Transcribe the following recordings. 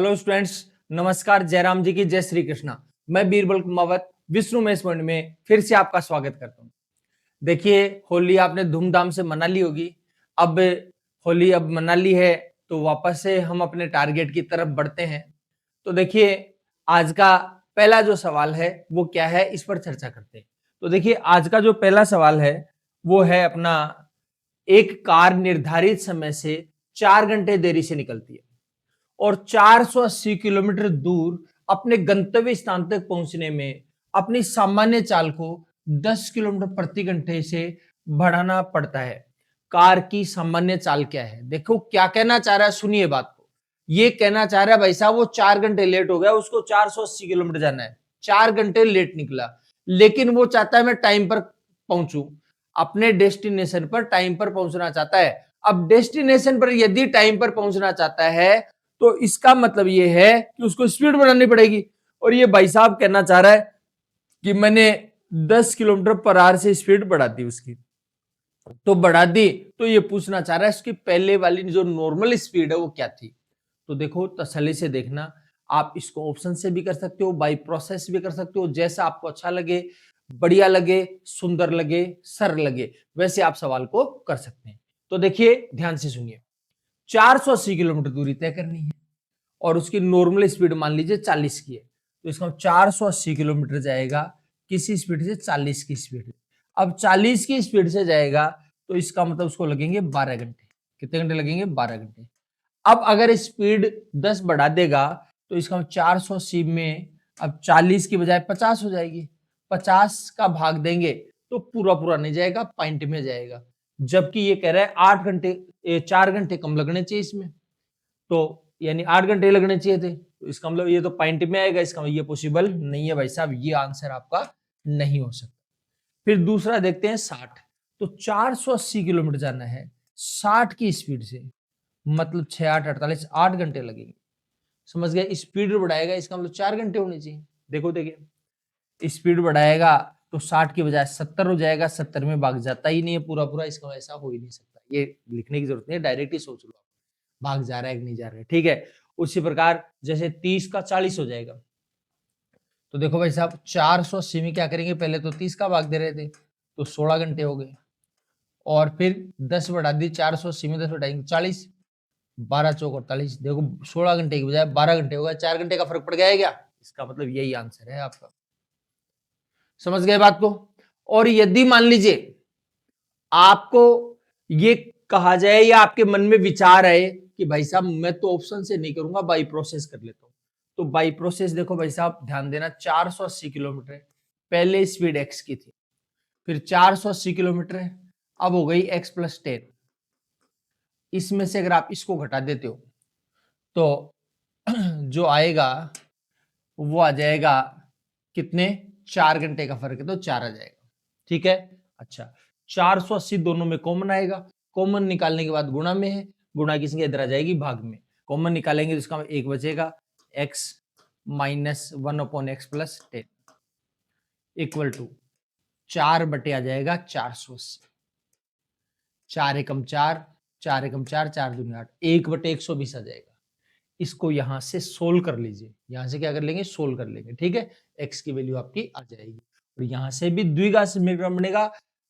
Hello students, नमस्कार। जयराम जी की जय श्री कृष्णा। मैं बीरबल कुमावत विष्णु मेष पॉइंट में फिर से आपका स्वागत करता हूँ। देखिए, होली आपने धूमधाम से मना ली होगी। अब होली अब मना ली है तो वापस से हम अपने टारगेट की तरफ बढ़ते हैं। तो देखिए, आज का पहला जो सवाल है वो क्या है, इस पर चर्चा करते हैं। तो देखिए, आज का जो पहला सवाल है वो है अपना, एक कार निर्धारित समय से 4 घंटे देरी से निकलती है और 480 किलोमीटर दूर अपने गंतव्य स्थान तक पहुंचने में अपनी सामान्य चाल को 10 किलोमीटर प्रति घंटे से बढ़ाना पड़ता है। कार की सामान्य चाल क्या है? देखो क्या कहना चाह रहा है, सुनिए बात को। ये कहना चाह रहा है भाई साहब, वो 4 घंटे लेट हो गया, उसको 480 किलोमीटर जाना है, 4 घंटे लेट निकला, लेकिन वो चाहता है मैं टाइम पर पहुंचू, अपने डेस्टिनेशन पर टाइम पर पहुंचना चाहता है। अब डेस्टिनेशन पर यदि टाइम पर पहुंचना चाहता है तो इसका मतलब ये है कि उसको स्पीड बढ़ानी पड़ेगी। और ये भाई साहब कहना चाह रहा है कि मैंने 10 किलोमीटर पर आवर से स्पीड बढ़ा दी उसकी, तो बढ़ा दी, तो ये पूछना चाह रहा है इसकी पहले वाली जो नॉर्मल स्पीड है वो क्या थी। तो देखो, तसल्ली से देखना, आप इसको ऑप्शन से भी कर सकते हो, बाई प्रोसेस भी कर सकते हो, जैसा आपको अच्छा लगे, बढ़िया लगे, सुंदर लगे, सरल लगे, वैसे आप सवाल को कर सकते हैं। तो देखिए, ध्यान से सुनिए। 480 किलोमीटर दूरी तय करनी है और उसकी नॉर्मल स्पीड मान लीजिए 40 की है, तो इसका 480 किलोमीटर जाएगा किसी स्पीड से, 40 की स्पीड। अब 40 की स्पीड से जाएगा तो इसका मतलब उसको लगेंगे 12 घंटे। कितने घंटे लगेंगे? 12 घंटे। अब अगर स्पीड 10 बढ़ा देगा तो इसका 480 में अब 40 की बजाय 50 हो जाएगी। 50 का भाग देंगे तो पूरा पूरा नहीं जाएगा, पॉइंट में जाएगा। जबकि ये कह रहा है 8 घंटे, 4 घंटे कम लगने चाहिए इसमें, तो यानी 8 घंटे लगने चाहिए थे, तो इसका मतलब ये तो पॉइंट में आएगा, इसका मतलब ये पॉसिबल नहीं है भाई साहब, ये आंसर आपका नहीं हो सकता। फिर दूसरा देखते हैं 60। तो 480 किलोमीटर जाना है 60 की स्पीड से, मतलब 6 8 48, 8 घंटे लगेंगे। समझ गए? स्पीड बढ़ाएगा, इसका मतलब 4 घंटे होने चाहिए। देखो देखिए, स्पीड बढ़ाएगा तो 60 की बजाय 70 हो जाएगा, 70 में भाग जाता ही नहीं है पूरा पूरा, इसका ऐसा हो ही नहीं सकता। ये लिखने की जरूरत नहीं है, डायरेक्ट ही सोच लो भाग जा रहा है कि नहीं जा रहा है। ठीक है, उसी प्रकार जैसे 30 का 40 हो जाएगा, तो देखो भाई साहब 480 में क्या करेंगे, पहले तो 30 का भाग दे रहे थे तो 16 घंटे हो गए, और फिर 10 बढ़ा दी, 480 में 10 बढ़ाएंगे 40, 12 चौक 48, देखो 16 घंटे की बजाय 12 घंटे होगा, 4 घंटे का फर्क पड़ गया क्या? इसका मतलब यही आंसर है आपका। समझ गए बात को? और यदि मान लीजिए आपको ये कहा जाए या आपके मन में विचार आए कि भाई साहब मैं तो ऑप्शन से नहीं करूंगा, बाई प्रोसेस कर लेता हूं, तो बाई प्रोसेस देखो भाई साहब, ध्यान देना, 480 किलोमीटर पहले स्पीड एक्स की थी, फिर 480 किलोमीटर है, अब हो गई एक्स प्लस 10। इसमें से अगर आप इसको घटा देते हो तो जो आएगा वो आ जाएगा कितने, 4 घंटे का फर्क है तो 4 आ जाएगा। ठीक है, अच्छा 480 दोनों में कॉमन आएगा, कॉमन निकालने के बाद गुणा में है, गुणा की संख्या इधर आ जाएगी भाग में, कॉमन निकालेंगे तो इसका एक बचेगा, x minus 1/x+10 equal to 4 बटे आ जाएगा 480, 4 एकम 4, 4 एकम 4, 4 दूनी 8, 1/120 आ जाएगा। इसको यहां से सोल्व कर लीजिए, यहां से क्या कर लेंगे, सोल्व कर लेंगे। ठीक है, x की वैल्यू आपकी आ जाएगी, और यहां से भी द्विघात समीकरण बनेगा।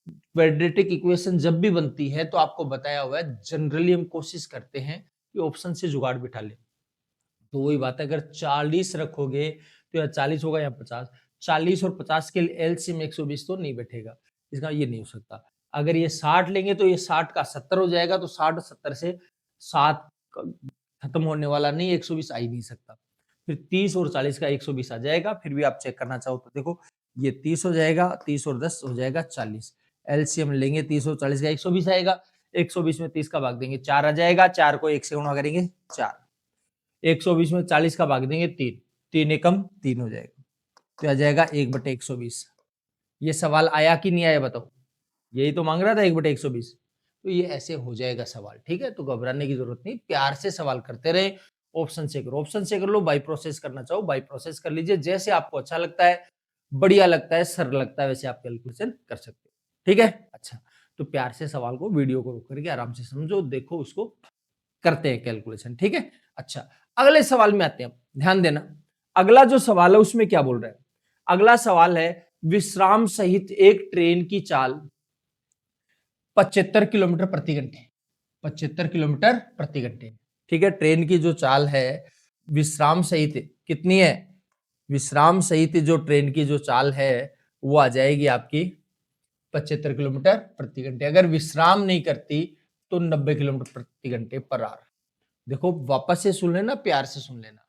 क्वाड्रेटिक इक्वेशन जब भी बनती है तो आपको बताया हुआ है, जनरली हम कोशिश करते हैं कि ऑप्शन से जुगाड़ बिठा ले। तो वही बात है, अगर 40 रखोगे तो या 40 होगा या 50, 40 और 50 के लिए एलसीएम 120 तो नहीं बैठेगा, इसका ये नहीं हो सकता। अगर ये 60 लेंगे तो ये 60 का 70 हो जाएगा, तो 60 और 70 से 7 खत्म होने वाला नहीं, 120 आ ही नहीं सकता। फिर 30 और 40 का 120 आ जाएगा, फिर भी आप चेक करना चाहो तो देखो, ये 30 हो जाएगा, 30 और 10 हो जाएगा 40, एलसीएम लेंगे 30 और 40 का 120 आएगा, 120 में 30 का भाग देंगे 4 आ जाएगा, 4 को 1 से गुणा करेंगे 4, 120 में 40 का भाग देंगे 3, 3 एकम 3 हो जाएगा, तो आ जाएगा 1/120। ये सवाल आया कि नहीं आया बताओ? यही तो मांग रहा था 1/120, तो ये ऐसे हो जाएगा सवाल। ठीक है, तो घबराने की जरूरत नहीं, प्यार से सवाल करते रहे। ऑप्शन से करो, ऑप्शन से कर लो, बाई प्रोसेस करना चाहो बाई प्रोसेस कर लीजिए, जैसे आपको अच्छा लगता है, बढ़िया लगता है, सरल लगता है, वैसे आप कैलकुलेशन कर सकते हो। ठीक है, अच्छा, तो प्यार से सवाल को, वीडियो को रोक करके आराम से समझो, देखो उसको, करते हैं कैलकुलेशन, ठीक है। अच्छा, अगले सवाल में आते हैं, ध्यान देना। अगला जो सवाल है उसमें क्या बोल रहा है, अगला सवाल है विश्राम सहित एक ट्रेन की चाल 75 किलोमीटर प्रति घंटे, 75 किलोमीटर प्रति घंटे, ठीक है। ट्रेन की जो चाल है विश्राम सहित कितनी है, विश्राम सहित जो ट्रेन की जो चाल है वो आ जाएगी आपकी 75 किलोमीटर प्रति घंटे। अगर विश्राम नहीं करती तो 90 किलोमीटर प्रति घंटे पर आवर। देखो वापस से सुन लेना, प्यार से सुन लेना।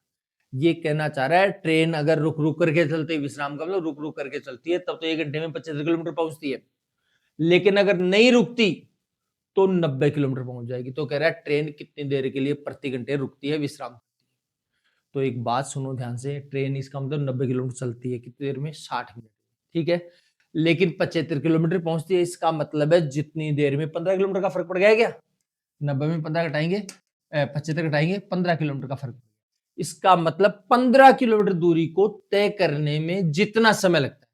ये कहना चाह रहा है ट्रेन अगर रुक रुक करके चलती है, विश्राम का मतलब रुक रुक करके चलती है, तब तो 1 घंटे में 75 किलोमीटर पहुंचती है। लेकिन अगर नहीं रुकती तो 90 किलोमीटर पहुंच जाएगी। तो कह रहा है ट्रेन कितनी देर के लिए प्रति घंटे रुकती है, विश्राम। तो एक बात सुनो ध्यान से, ट्रेन इसका मतलब 90 किलोमीटर चलती है कितनी देर में, 60 मिनट, ठीक है। लेकिन 75 किलोमीटर पहुंचती है, इसका मतलब है जितनी देर में 15 किलोमीटर का फर्क पड़ गया क्या, 90 में 15 घटाएंगे, 75 घटाएंगे, 15 किलोमीटर का फर्क। इसका मतलब 15 किलोमीटर दूरी को तय करने में जितना समय लगता है,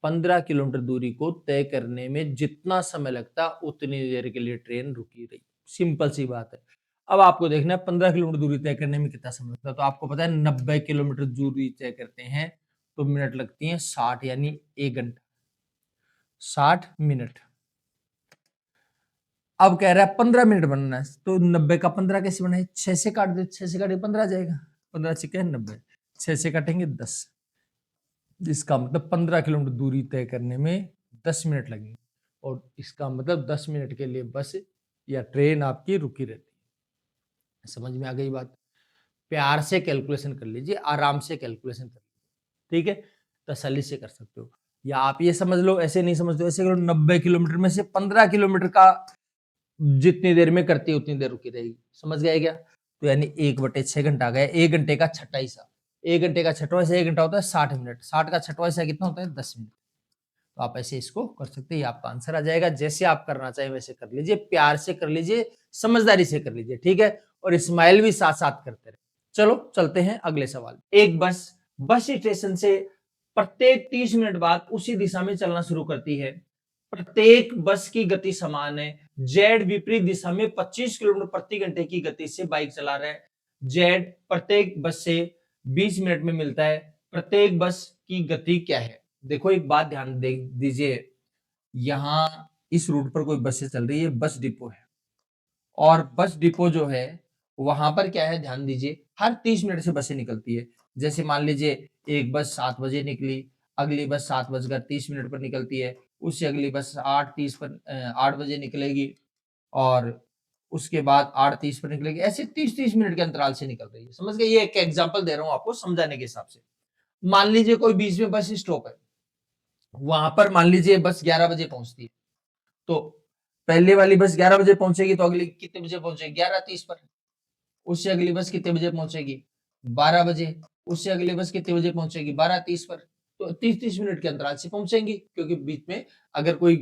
15 किलोमीटर दूरी को तय करने में जितना समय लगता उतनी देर के लिए ट्रेन रुकी रही। सिंपल सी बात है। अब आपको देखना है 15 किलोमीटर दूरी तय करने में कितना समय लगता है, तो आपको पता है 90 किलोमीटर दूरी तय करते हैं तो मिनट लगती हैं 60, यानी 1 घंटा 60 मिनट। अब कह रहा है 15 मिनट बनना है, तो 90 का 15 कैसे बना है, 6 से काट दे, 6 से काटे 15 आ जाएगा, 15 छिके 90, 6 से काटेंगे 10। इसका मतलब 15 किलोमीटर दूरी तय करने में 10 मिनट लगेंगे, और इसका मतलब 10 मिनट के लिए बस या ट्रेन आपकी रुकी रहती है। समझ में आ गई बात। प्यार से कैलकुलेशन कर लीजिए, आराम से कैलकुलेशन कर लीजिए, ठीक है, तसल्ली से कर सकते हो। या आप ये समझ लो, ऐसे नहीं समझते, ऐसे करो 90 किलोमीटर में से 15 किलोमीटर का जितनी देर में करती है उतनी देर रुकी रहेगी। समझ गए क्या, तो यानी 1/6 घंटा गया, 1 घंटे का छठा हिस्सा, 1 घंटे का छठवां हिस्सा 1 घंटा होता है 60 मिनट, 60 का छठवां हिस्सा कितना होता है 10 मिनट। तो आप ऐसे इसको कर सकते हैं, ये आपका आंसर आ जाएगा। जैसे आप करना चाहें वैसे कर लीजिए, प्यार से कर लीजिए, समझदारी से कर लीजिए, ठीक है, और स्माइल भी साथ साथ करते रहे। चलो चलते हैं अगले सवाल। एक बस बस स्टेशन से प्रत्येक 30 मिनट बाद उसी दिशा में चलना शुरू करती है। प्रत्येक बस की गति समान है। जेड विपरीत दिशा में 25 किलोमीटर प्रति घंटे की गति से बाइक चला रहा है। जेड प्रत्येक बस से 20 मिनट में मिलता है। प्रत्येक बस की गति क्या है। देखो एक बात ध्यान दे दीजिए, यहां इस रूट पर कोई बसें चल रही है, बस डिपो है, और बस डिपो जो है वहां पर क्या है, ध्यान दीजिए, हर 30 मिनट से बसें निकलती है। जैसे मान लीजिए एक बस 7 बजे निकली, अगली बस 7:30 पर निकलती है, उससे अगली बस 8:30 पर 8 बजे निकलेगी, और उसके बाद 8:30 पर निकलेगी। ऐसे 30-30 मिनट के अंतराल से निकल रही है। समझ गए, ये एक एग्जांपल दे रहा हूं आपको समझाने के हिसाब से। मान लीजिए कोई बीच में बस स्टॉप है, वहां पर मान लीजिए बस 11 बजे पहुंचती है, तो पहले वाली बस 11 बजे पहुंचेगी तो अगली कितने बजे पहुंचेगी, 11:30 पर। उससे अगली बस कितने बजे पहुंचेगी, 12 बजे। उससे अगली बस कितने बजे पहुंचेगी, 12:30 पर। तो 30-30 मिनट के अंतराल से पहुंचेंगी, क्योंकि बीच में अगर कोई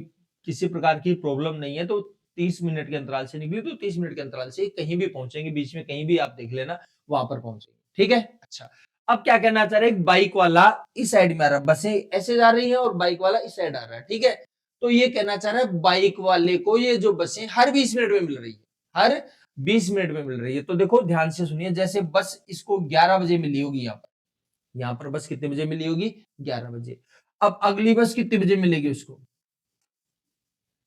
किसी प्रकार की प्रॉब्लम नहीं है तो 30 मिनट के अंतराल से निकली तो 30 मिनट के अंतराल से कहीं भी पहुंचेंगे, बीच में कहीं भी आप देख लेना वहां पर पहुंचेंगे, ठीक है। अच्छा, अब क्या कहना चाह रहे हैं, बाइक वाला इस साइड में आ रहा है, बसें ऐसे जा रही है और बाइक वाला इस साइड आ रहा है, ठीक है। तो ये कहना चाह रहा है बाइक वाले को ये जो बसें हर 20 मिनट में मिल रही है, हर 20 मिनट में मिल रही है। तो देखो ध्यान से सुनिए, जैसे बस इसको 11 बजे मिली होगी, यहाँ पर बस कितने बजे मिली होगी, 11 बजे। अब अगली बस कितने बजे मिलेगी उसको,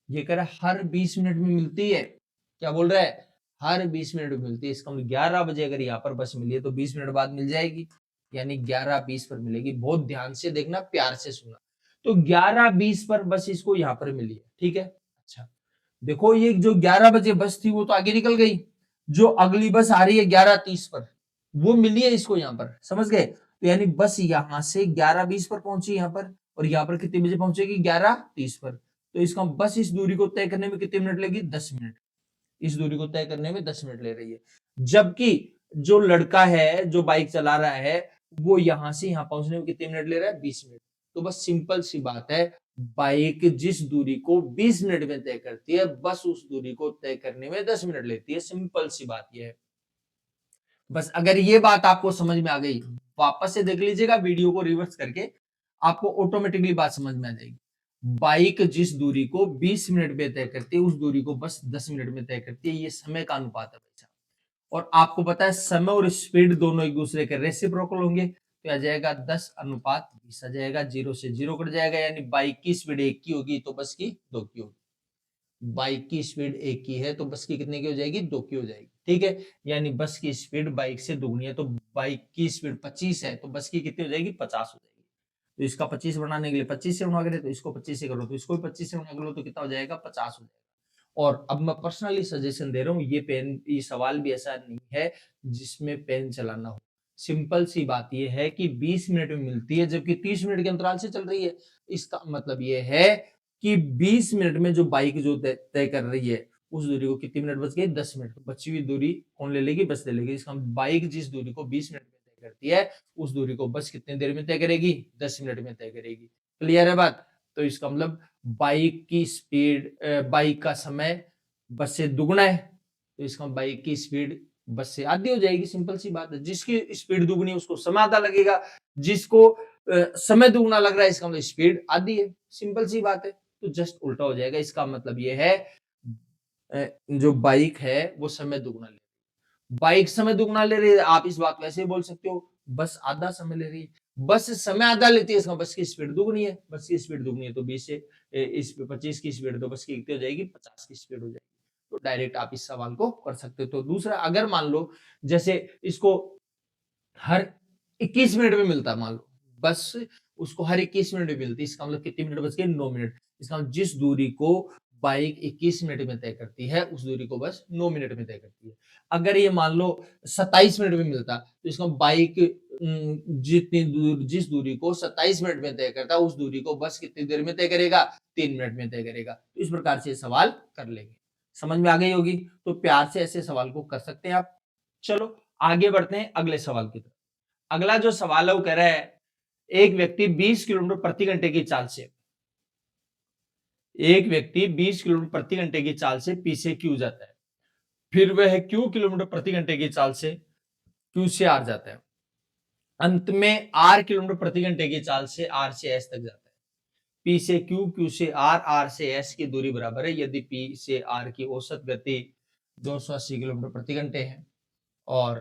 ये कह रहा है हर 20 मिनट में मिलती है। क्या बोल रहा है, हर 20 मिनट में मिलती है। इसका मतलब 11 बजे अगर यहाँ पर बस मिली है तो 20 मिनट बाद मिल जाएगी, यानी 11:20 पर मिलेगी। बहुत ध्यान से देखना, प्यार से सुनना। तो 11:20 पर बस इसको यहाँ पर मिली है, ठीक है। अच्छा, देखो ये जो 11 बजे बस थी वो तो आगे निकल गई, जो अगली बस आ रही है 11:30 पर वो मिली है इसको यहाँ पर। समझ गए, तो यानी बस यहाँ से 11:20 पर पहुंची यहाँ पर, और यहाँ पर कितने बजे पहुंचेगी, 11:30 पर। तो इसका बस इस दूरी को तय करने में कितने मिनट लेगी, 10 मिनट। इस दूरी को तय करने में 10 मिनट ले रही है, जबकि जो लड़का है जो बाइक चला रहा है वो यहां से यहां पहुंचने में कितने मिनट ले रहा है, 20 मिनट। तो बस सिंपल सी बात है, बाइक जिस दूरी को 20 मिनट में तय करती है, बस उस दूरी को तय करने में 10 मिनट लेती है। सिंपल सी बात यह है। बस अगर ये बात आपको समझ में आ गई, वापस से देख लीजिएगा वीडियो को रिवर्स करके, आपको ऑटोमेटिकली बात समझ में आ जाएगी। बाइक जिस दूरी को 20 मिनट में तय करती है उस दूरी को बस 10 मिनट में तय करती है। ये समय का अनुपात है भाई साहब, और आपको पता है समय और स्पीड दोनों एक दूसरे के रेसिप्रोकल होंगे, तो आ जाएगा 10:20 आ जाएगा, 0 से 0 कट जाएगा, यानी बाइक की स्पीड 1 की होगी तो बस की 2 की होगी। बाइक की स्पीड 1 की है तो बस की कितने की हो जाएगी, 2 की हो जाएगी। ठीक है, यानी बस की स्पीड बाइक से दुगनी है, तो बाइक की स्पीड 25 है तो बस की कितनी हो जाएगी, 50 हो जाएगी। तो इसका 25 बनाने के लिए 25 से गुणा करें, तो इसको 25 से करो, तो इसको भी 25 से गुणा करो, तो कितना हो जाएगा, 50 हो जाएगा। और अब मैं पर्सनली सजेशन दे रहा हूँ, ये सवाल भी ऐसा नहीं है जिसमें पेन चलाना हो। सिंपल सी बात ये है कि 20 मिनट में मिलती है, जबकि 30 मिनट के अंतराल से चल रही है। इसका मतलब ये है कि 20 मिनट में जो बाइक जो तय कर रही है, उस दूरी को कितनी मिनट बच गई, 10 मिनट। बची हुई दूरी कौन ले लेगी, बस ले लेगी। इसका बाइक जिस दूरी को 20 मिनट में तय करती है, उस दूरी को बस कितनी देर में तय करेगी, 10 मिनट में तय करेगी। क्लियर है बात? तो इसका मतलब बाइक की स्पीड, बाइक का समय बस से दुगना है, तो इसका बाइक की स्पीड बस से आधी हो जाएगी। सिंपल सी बात है, जिसकी स्पीड दुगनी है उसको समय आधा लगेगा, जिसको समय दुगना लग रहा है इसका मतलब स्पीड आधी है। सिंपल सी बात है, तो जस्ट उल्टा हो जाएगा। इसका मतलब ये है जो बाइक है वो समय दुगना ले रही है, बाइक समय दुगना ले रही है। आप इस बात को ऐसे ही बोल सकते हो, बस आधा समय ले रही है। बस समय आधा लेती है, इसका बस की स्पीड दुगनी है, बस की स्पीड दुगनी है तो 20 से इस 25 की स्पीड, तो बस की कितनी हो जाएगी, 50 की स्पीड हो जाएगी। तो डायरेक्ट आप इस सवाल को कर सकते हो। तो दूसरा, अगर मान लो जैसे इसको हर 21 मिनट में मिलता है, मान लो बस उसको हर 21 मिनट में मिलती है, इसका मतलब कितनी मिनट बच गए, 9 मिनट। इसका मतलब जिस दूरी को बाइक 21 मिनट में तय करती है, उस दूरी को बस 9 मिनट में तय करती है। अगर ये मान लो 27 मिनट में मिलता, तो इसका बाइक जिस दूरी को 27 मिनट में तय करता है, उस दूरी को बस कितनी देर में तय करेगा, 3 मिनट में तय करेगा। तो इस प्रकार से सवाल कर लेंगे। समझ में आ गई होगी? तो प्यार से ऐसे सवाल को कर सकते हैं आप। चलो आगे बढ़ते हैं अगले सवाल की तरफ। अगला जो सवाल है वो कह रहा है, एक व्यक्ति 20 किलोमीटर प्रति घंटे की चाल से एक व्यक्ति 20 किलोमीटर प्रति घंटे की चाल से पी से क्यू जाता है, फिर वह क्यू किलोमीटर प्रति घंटे की चाल से क्यू से आर जाता है, अंत में आर किलोमीटर प्रति घंटे की चाल से आर से एस तक जाता है। पी से क्यू, क्यू से आर, आर से एस की दूरी बराबर है यदि पी से आर की औसत गति 280 किलोमीटर प्रति घंटे है और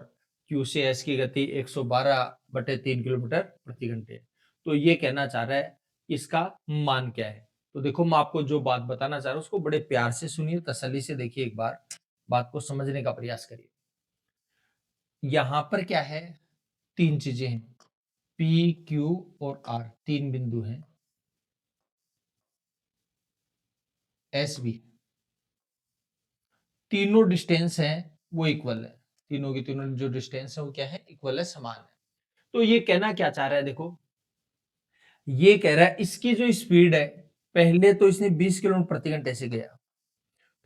क्यू से एस की गति 112/3 किलोमीटर प्रति घंटे है। तो ये कहना चाह रहा है इसका मान क्या है। तो देखो, मैं आपको जो बात बताना चाह रहा हूं उसको बड़े प्यार से सुनिए, तसल्ली से देखिए, एक बार बात को समझने का प्रयास करिए। यहां पर क्या है, 3 चीजें हैं, पी, क्यू और आर, 3 बिंदु हैं, एस भी। तीनों डिस्टेंस है वो इक्वल है, तीनों की तीनों जो डिस्टेंस है वो क्या है, इक्वल है, समान है। तो ये कहना क्या चाह रहा है, देखो ये कह रहा है इसकी जो स्पीड है, पहले तो इसने 20 किलोमीटर प्रति घंटे से गया,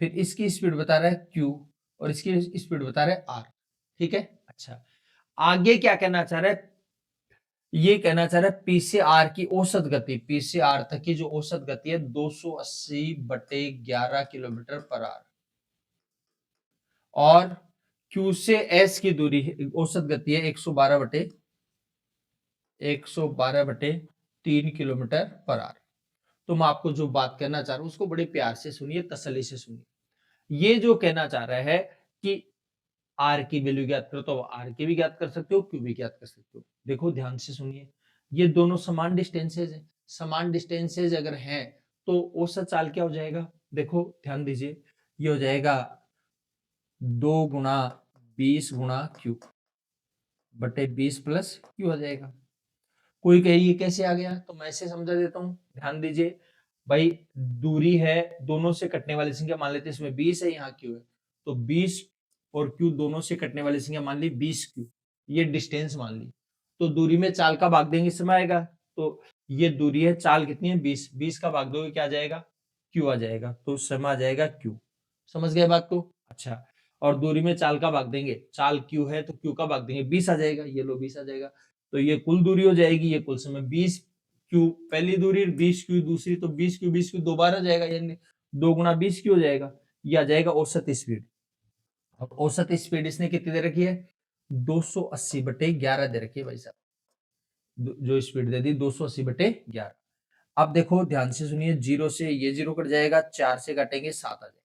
फिर इसकी स्पीड बता रहा है क्यू और इसकी स्पीड बता रहा है आर। ठीक है, अच्छा आगे क्या कहना चाह रहा है, ये कहना चाह रहा है पी से आर की औसत गति, पी से आर तक की जो औसत गति है 280/11 किलोमीटर पर आर, और क्यू से एस की दूरी औसत गति है 112/3 किलोमीटर पर आर। तो मैं आपको जो बात कहना चाह रहा हूं उसको बड़े प्यार से सुनिए, तसल्ली से सुनिए। ये जो कहना चाह रहा है कि आर की वैल्यू ज्ञात करो, तो आर की भी ज्ञात कर सकते हो, क्यू भी ज्ञात कर सकते हो। देखो ध्यान से सुनिए, ये दोनों समान डिस्टेंसेज है, समान डिस्टेंसेज अगर हैं तो औसत चाल क्या हो जाएगा, देखो ध्यान दीजिए, ये हो जाएगा 2x20 प्लस क्यू हो जाएगा। कोई कहे ये कैसे आ गया, तो मैं ऐसे समझा देता हूं, ध्यान दीजिए भाई, दूरी है, दोनों से कटने वाली संख्या मान लेते हैं, इसमें 20 है, यहाँ क्यू है, तो 20 और क्यू दोनों से कटने वाली संख्या मान ली 20 क्यू, ये डिस्टेंस मान ली, तो दूरी में चाल का भाग देंगे, समय आएगा। तो ये दूरी है, चाल कितनी है 20, 20 का भाग दोगे क्या आ जाएगा, क्यू आ जाएगा, तो समय आ जाएगा क्यू। समझ गए बात को? अच्छा, और दूरी में चाल का भाग देंगे, चाल क्यू है तो क्यू का भाग देंगे, 20 आ जाएगा, ये लो 20 आ जाएगा, तो ये कुल दूरी हो जाएगी, ये कुल समय 20 क्यू पहली दूरी, 20 क्यू दूसरी, तो 20 क्यू दो बार आ जाएगा, यानी 2 × 20 क्यू हो जाएगा, ये आ जाएगा औसत स्पीड। अब औसत स्पीड इसने कितनी दे रखी है, 280/11 दे रखी है भाई साहब, जो स्पीड दे दी 280/11। अब देखो ध्यान से सुनिए, 0 से ये 0 कट जाएगा, 4 से काटेंगे 7 आ जाएगा,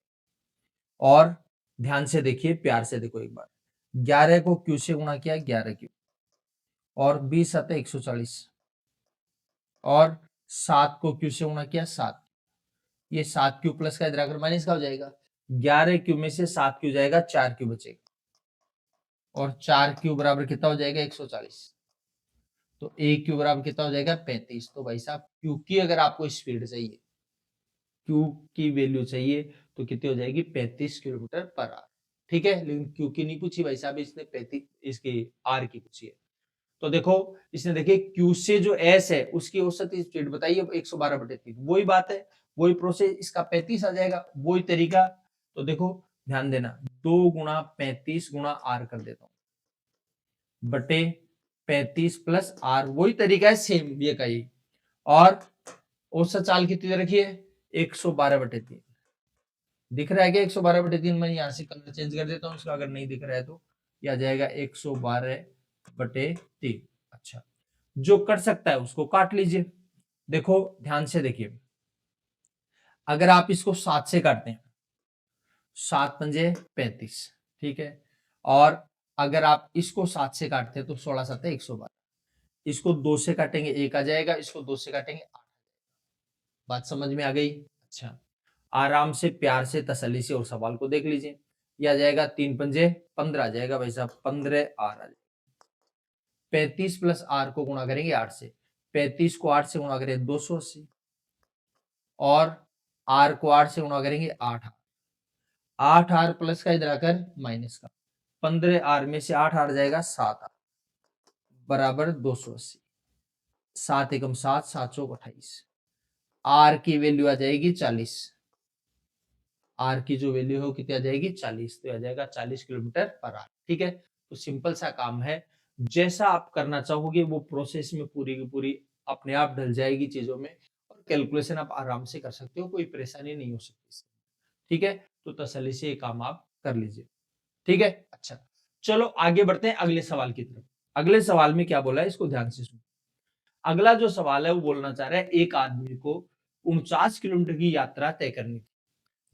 और ध्यान से देखिए, प्यार से देखो एक बार, 11 को क्यू से गुणा किया 11 क्यू, और 20 7 140, और 7 को क्यू से गुणा किया 7, ये 7 क्यू प्लस का इधर आकर माइनस का हो जाएगा। 11 क्यू में से 7 क्यू जाएगा, 4 क्यू बचेगा, और 4 क्यू बराबर कितना हो जाएगा 140, तो ए क्यू बराबर कितना हो जाएगा 35। तो भाई साहब क्यू की अगर आपको स्पीड चाहिए, क्यू की वैल्यू चाहिए तो कितनी हो जाएगी 35 किलोमीटर पर आवर। ठीक है, लेकिन क्यू की नहीं पूछी भाई साहब, इसने 35 इसकी आर की पूछी है। तो देखो इसने देखिए क्यू से जो एस है उसकी औसत स्पीड बताइए 112/3, वही बात है, वही प्रोसेस, इसका 35 आ जाएगा, वही तरीका। तो देखो ध्यान देना, 2 गुणा 35 गुणा आर कर देता हूं बटे 35 प्लस आर, वही तरीका है सेम ये का ही। और औसत चाल कितनी दे रखी है 112/3, दिख रहा है क्या 112/3? मैं यहाँ से कलर चेंज कर देता हूँ इसका, अगर नहीं दिख रहा है तो यह आ जाएगा 112/3। अच्छा, जो कर सकता है उसको काट लीजिए। देखो ध्यान से देखिए, अगर आप इसको 7 से काटते हैं, 7 पंजे 35, ठीक है, और अगर आप इसको 7 से काटते हैं तो 16 7 112, इसको 2 से काटेंगे 1 आ जाएगा, इसको 2 से काटेंगे 8। बात समझ में आ गई? अच्छा, आराम से प्यार से तसल्ली से और सवाल को देख लीजिए। यह आ जाएगा 3 पंजे 15 आ जाएगा भाई साहब, 15 आर आ जाएगा। 35 प्लस आर को गुणा करेंगे 8 से, 35 को 8 से गुणा करेंगे 280, और आर को 8 से गुणा करेंगे 8 8 आर प्लस का इधर आकर माइनस का, 15 आर में से 8 आर जाएगा 7 आर बराबर 280, 7 एकम 7 7 चौक 28, आर की वैल्यू आ जाएगी 40, आर की जो वैल्यू है वो कितनी आ जाएगी 40, तो आ जाएगा 40 किलोमीटर पर आवर। ठीक है, तो सिंपल सा काम है, जैसा आप करना चाहोगे वो प्रोसेस में पूरी की पूरी अपने आप ढल जाएगी चीजों में, और कैलकुलेशन आप आराम से कर सकते हो, कोई परेशानी नहीं हो सकती। ठीक है, तो तसल्ली से ये काम आप कर लीजिए। ठीक है, अच्छा चलो आगे बढ़ते हैं अगले सवाल की तरफ। अगले सवाल में क्या बोला है इसको ध्यान से सुनो। अगला जो सवाल है वो बोलना चाह रहा है, एक आदमी को 49 किलोमीटर की यात्रा तय करनी थी,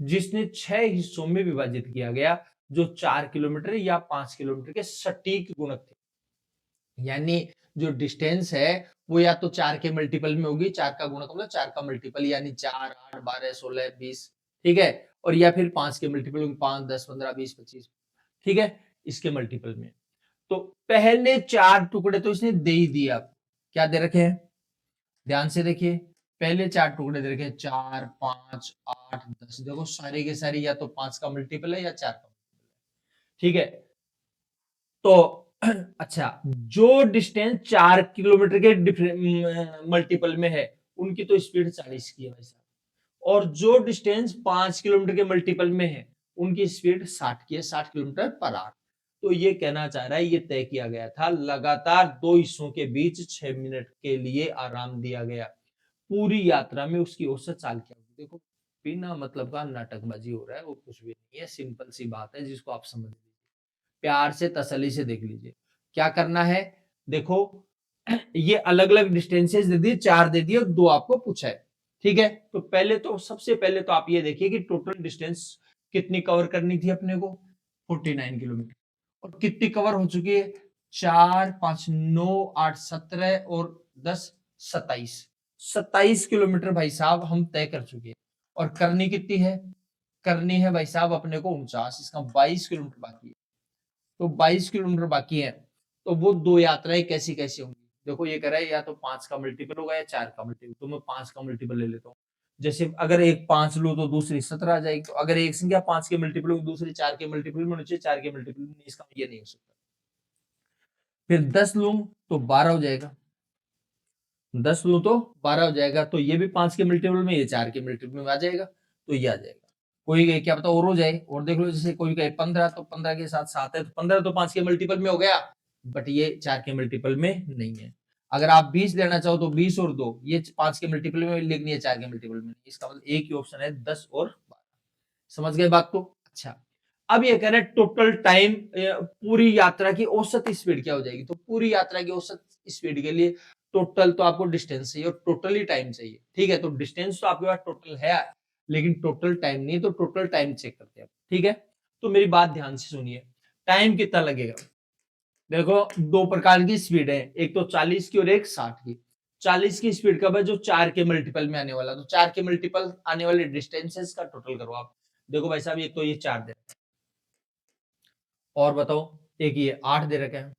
जिसने 6 हिस्सों में विभाजित किया गया, जो 4 किलोमीटर या 5 किलोमीटर के सटीक गुणक थे। यानी जो डिस्टेंस है वो या तो 4 के मल्टीपल में होगी, 4 का गुणक मतलब 4 का मल्टीपल, यानी 4 8 12 16 20, ठीक है, और या फिर 5 के मल्टीपल 5 10 15 20 25, ठीक है, इसके मल्टीपल में। तो पहले 4 टुकड़े तो इसने दे ही दिया, क्या दे रखे हैं ध्यान से देखिए, पहले 4 टुकड़े दे रखे हैं 4 5 8 10, देखो सारी के सारी या तो 5 का मल्टीपल है या 4 का मल्टीपल है। ठीक है, तो अच्छा, जो डिस्टेंस 4 किलोमीटर के मल्टीपल में है उनकी तो स्पीड 40 की है भाई साहब, और जो डिस्टेंस 5 किलोमीटर के मल्टीपल में है उनकी स्पीड 60 की है, 60 किलोमीटर पर आवर। तो ये कहना चाह रहा है, ये तय किया गया था लगातार 2 हिस्सों के बीच 6 मिनट के लिए आराम दिया गया, पूरी यात्रा में उसकी औसत चाल क्या होगी। देखो बिना मतलब का नाटकबाजी हो रहा है, वो कुछ भी नहीं है, सिंपल सी बात है जिसको आप समझ लीजिए, प्यार से तसल्ली से देख लीजिए क्या करना है। देखो ये अलग अलग डिस्टेंसेस दे दिए, 4 दे दिए और 2 आपको पूछा है। ठीक है, तो पहले तो सबसे पहले तो आप ये देखिए कि टोटल डिस्टेंस कितनी कवर करनी थी अपने को 49 किलोमीटर, और कितनी कवर हो चुकी है 4 5 9 8 17 और 10 27, 27 किलोमीटर भाई साहब हम तय कर चुके हैं, और करनी कितनी है, करनी है भाई साहब अपने को 49, इसका 22 किलोमीटर बाकी है। तो 22 किलोमीटर बाकी है, तो वो 2 यात्राएं कैसी कैसी होंगी। देखो ये कह रहा है या तो 5 का मल्टीपल होगा या 4 का मल्टीपल, तो मैं 5 का मल्टीपल ले लेता हूँ। जैसे अगर एक 5 लू तो दूसरी 17 आ जाएगी, तो अगर एक संख्या 5 के मल्टीपल होगी दूसरी 4 के मल्टीपल में होनी चाहिए, 4 के मल्टीपल में, इसका ये नहीं हो सकता। फिर 10 लूं तो 12 हो जाएगा, 10 लूं तो 12 हो जाएगा, तो ये भी 5 के मल्टीपल में, ये 4 के मल्टीपल में आ जाएगा, तो ये आ जाएगा। कोई कहे क्या पता और हो जाए, और देख लो जैसे कोई कहे 15, तो 15 के साथ 7 है, तो 15 तो 5 के मल्टीपल में हो गया, बट ये 4 के मल्टीपल में नहीं है। अगर आप 20 लेना चाहो तो 20 और 2, ये 5 के मल्टीपल में लिखनी है, 4 के मल्टीपल में, इसका मतलब एक ही ऑप्शन है 10 और 12। समझ गए बात को? अच्छा, अब ये कह रहे हैं टोटल टाइम, पूरी यात्रा की औसत स्पीड क्या हो जाएगी। तो पूरी यात्रा की औसत स्पीड के लिए टोटल तो आपको डिस्टेंस चाहिए और टोटल ही टाइम चाहिए। ठीक है, तो डिस्टेंस तो आपके पास टोटल है, लेकिन टोटल टाइम नहीं, तो टोटल टाइम चेक करते हैं। ठीक है, तो मेरी बात ध्यान से सुनिए, टाइम कितना लगेगा। देखो दो प्रकार की स्पीड है, एक तो 40 की और एक 60 की। 40 की स्पीड कब है, जो 4 के मल्टीपल में आने वाला, तो 4 के मल्टीपल आने वाले डिस्टेंसेस का टोटल करो आप। देखो भाई साहब एक तो ये 4 दे, और बताओ एक ये 8 दे रखे हैं,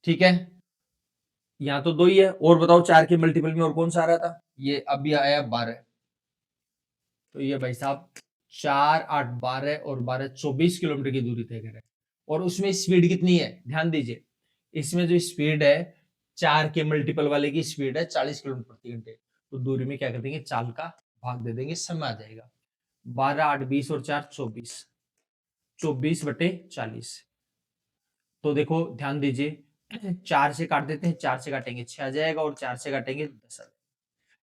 ठीक है, यहाँ तो 2 ही है, और बताओ 4 के मल्टीपल में और कौन सा आ रहा था, ये अभी आया 12। तो ये भाई साहब 4 8 12 और 12 24 किलोमीटर की दूरी तय करे, और उसमें स्पीड कितनी है ध्यान दीजिए, इसमें जो स्पीड है 4 के मल्टीपल वाले की स्पीड है 40 किलोमीटर प्रति घंटे, तो दूरी में क्या कर देंगे, 4 का भाग दे देंगे, समय आ जाएगा 12 8 20 और 4 24, 24/40। तो देखो ध्यान दीजिए 4 से काट देते हैं, 4 से काटेंगे 6 आ जाएगा, और 4 से काटेंगे 10 आ जाएगा,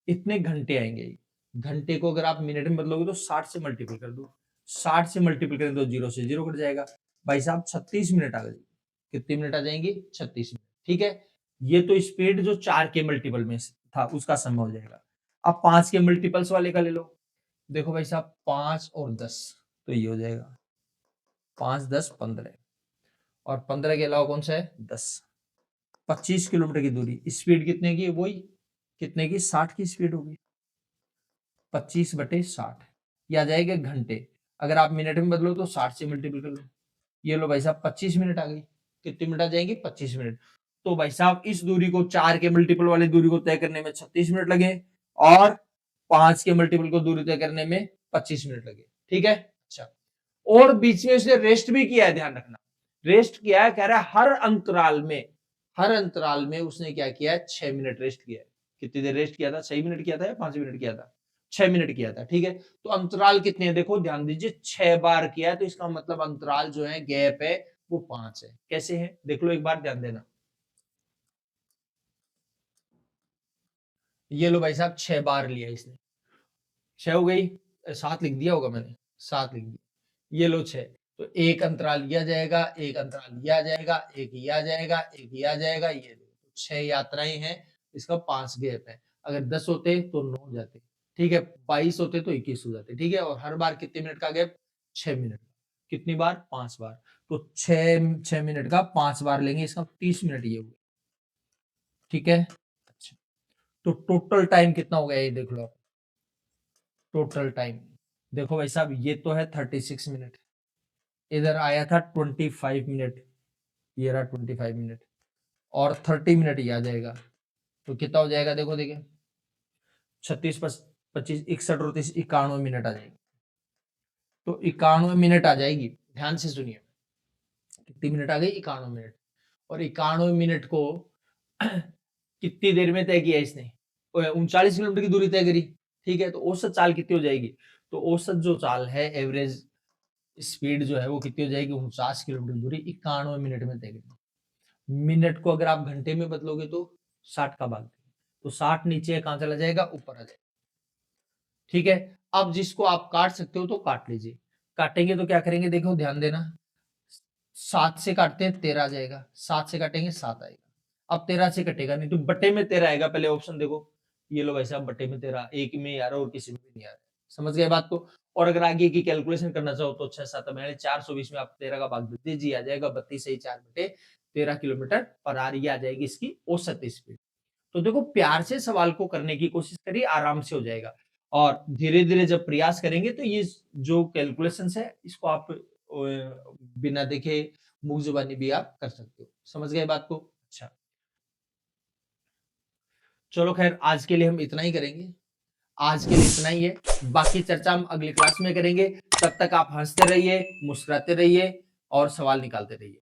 इतने घंटे आएंगे। घंटे को अगर आप मिनट में बदलोगे तो 60 से मल्टीपल कर दो, 60 से मल्टीपल करें तो 0 से 0 कट जाएगा, भाई साहब 36 मिनट आ गई। कितनी मिनट आ जाएंगी, 36 मिनट, ठीक है। ये तो स्पीड जो 4 के मल्टीपल में था उसका समय हो जाएगा। अब 5 के मल्टीपल्स वाले का ले लो, देखो भाई साहब 5 और 10, तो ये हो जाएगा 5 10 15, और 15 के अलावा कौन सा है 10, 25 किलोमीटर की दूरी। स्पीड कितने की, वही कितने की, 60 की स्पीड होगी, 25/60, ये आ जाएगा घंटे। अगर आप मिनट में बदलो तो 60 से मल्टीपल कर लो, ये लो भाई साहब 25 मिनट आ गई। कितनी मिनट आ जाएंगे, 25 मिनट। तो भाई साहब इस दूरी को 4 के मल्टीपल वाली दूरी को तय करने में 36 मिनट लगे, और 5 के मल्टीपल को दूरी तय करने में 25 मिनट लगे, ठीक है। अच्छा, और बीच में उसने रेस्ट भी किया है, ध्यान रखना, रेस्ट किया है, कह रहा है हर अंतराल में उसने क्या किया है, 6 मिनट रेस्ट किया है। कितनी देर रेस्ट किया था, 6 मिनट किया था या 5 मिनट किया था, 6 मिनट किया था, ठीक है। तो अंतराल कितने हैं, देखो ध्यान दीजिए 6 बार किया है, तो इसका मतलब अंतराल जो है, गैप है, वो 5 है। कैसे है देख लो एक बार, ध्यान देना, ये लो भाई साहब 6 बार लिया इसने, 6 हो गई, 7 लिख दिया होगा मैंने, 7 लिख दिया, ये लो 6, तो एक अंतराल ये आ जाएगा, एक अंतराल ये आ जाएगा, एक ये आ जाएगा, एक ये आ जाएगा, ये तो 6 यात्राएं हैं, इसका 5 गैप है। अगर 10 होते तो 9 हो जाते, ठीक है, 22 होते तो 21 हो जाते, ठीक है। और हर बार कितने मिनट का गैप, 6 मिनट का। कितनी बार, 5 बार, तो 6 मिनट का 5 बार लेंगे, इसका 30 मिनट ये हुए, ठीक है। अच्छा, तो टोटल टाइम कितना हो गया ये देख लो आप, टोटल टाइम देखो भाई साहब, ये तो है 36 मिनट, इधर आया था 25 मिनट, ये रहा 25 मिनट, और 30 मिनट ये आ जाएगा, तो कितना हो जाएगा, देखो देखिए 36 25 61 और 30 91 मिनट आ जाएगी, तो 91 मिनट आ जाएगी। ध्यान से सुनिए, कितनी मिनट आ गई, 91 मिनट, और 91 मिनट को कितनी देर में तय किया इसने, 39 किलोमीटर की दूरी तय करी, ठीक है। तो औसत चाल कितनी हो जाएगी, तो औसत जो चाल है, एवरेज स्पीड जो है वो कितनी हो जाएगी, 49 किलोमीटर दूरी 91 मिनट में तय करी। मिनट को अगर आप घंटे में बदलोगे तो 60 का भाग देंगे, तो 60 नीचे कहां चला जाएगा, ऊपर आ जाएगा, ठीक है। अब जिसको आप काट सकते हो तो काट लीजिए, काटेंगे तो क्या करेंगे, देखो ध्यान देना, 7 से काटते हैं 13 आ जाएगा, 7 से काटेंगे 7 आएगा। अब 13 से कटेगा नहीं, तो बटे में 13 आएगा, पहले ऑप्शन देखो, ये लो भाई साहब बटे में 13, एक में आ रहा और किसी में भी नहीं आ रहा, समझ गए बात को। और अगर आगे की कैलकुलेशन करना चाहो तो 6 7 में 420 में आप 13 का भाग दे दीजिए, आ जाएगा 32/4/13 किलोमीटर पर आवर, ये आ जाएगी इसकी औसत स्पीड। तो देखो प्यार से सवाल को करने की कोशिश करिए, आराम से हो जाएगा, और धीरे धीरे जब प्रयास करेंगे तो ये जो कैलकुलेशन है इसको आप बिना देखे मुंह जुबानी भी आप कर सकते हो, समझ गए बात को। अच्छा, चलो खैर आज के लिए हम इतना ही करेंगे, आज के लिए इतना ही है, बाकी चर्चा हम अगली क्लास में करेंगे। तब तक आप हंसते रहिए, मुस्कुराते रहिए और सवाल निकालते रहिए।